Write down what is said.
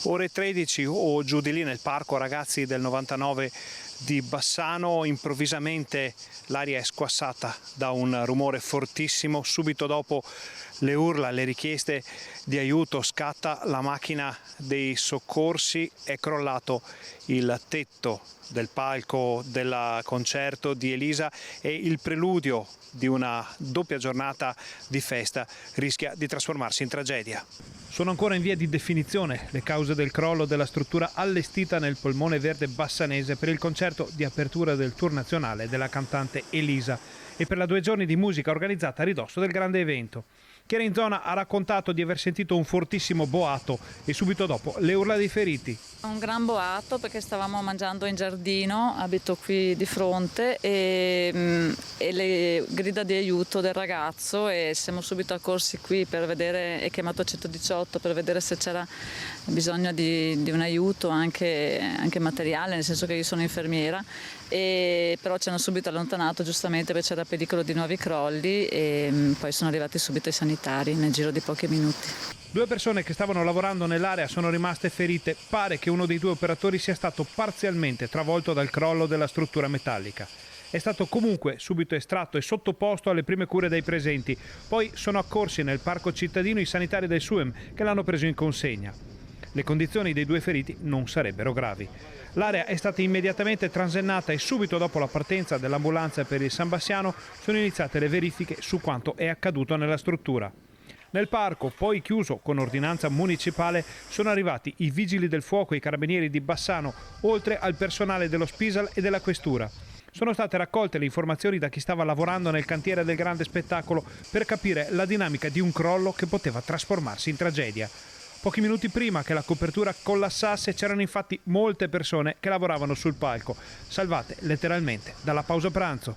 Ore 13 o giù di lì nel parco ragazzi del 99 di Bassano, improvvisamente l'aria è squassata da un rumore fortissimo, subito dopo le urla, le richieste di aiuto scatta la macchina dei soccorsi, è crollato il tetto del palco del concerto di Elisa e il preludio di una doppia giornata di festa rischia di trasformarsi in tragedia. Sono ancora in via di definizione le cause del crollo della struttura allestita nel polmone verde bassanese per il concerto di apertura del tour nazionale della cantante Elisa e per la 2 giorni di musica organizzata a ridosso del grande evento. Chi era in zona ha raccontato di aver sentito un fortissimo boato e subito dopo le urla dei feriti. Un gran boato perché stavamo mangiando in giardino, abito qui di fronte, e le grida di aiuto del ragazzo e siamo subito accorsi qui per vedere, e chiamato 118 per vedere se c'era bisogno di un aiuto anche materiale, nel senso che io sono infermiera, però ci hanno subito allontanato giustamente perché c'era pericolo di nuovi crolli e poi sono arrivati subito i sanitari nel giro di pochi minuti. 2 persone che stavano lavorando nell'area sono rimaste ferite. Pare che uno dei 2 operatori sia stato parzialmente travolto dal crollo della struttura metallica. È stato comunque subito estratto e sottoposto alle prime cure dai presenti. Poi sono accorsi nel parco cittadino i sanitari del SUEM che l'hanno preso in consegna. Le condizioni dei 2 feriti non sarebbero gravi. L'area è stata immediatamente transennata e subito dopo la partenza dell'ambulanza per il San Bassiano sono iniziate le verifiche su quanto è accaduto nella struttura. Nel parco, poi chiuso con ordinanza municipale, sono arrivati i vigili del fuoco e i carabinieri di Bassano, oltre al personale dello Spisal e della Questura. Sono state raccolte le informazioni da chi stava lavorando nel cantiere del grande spettacolo per capire la dinamica di un crollo che poteva trasformarsi in tragedia. Pochi minuti prima che la copertura collassasse c'erano infatti molte persone che lavoravano sul palco, salvate letteralmente dalla pausa pranzo.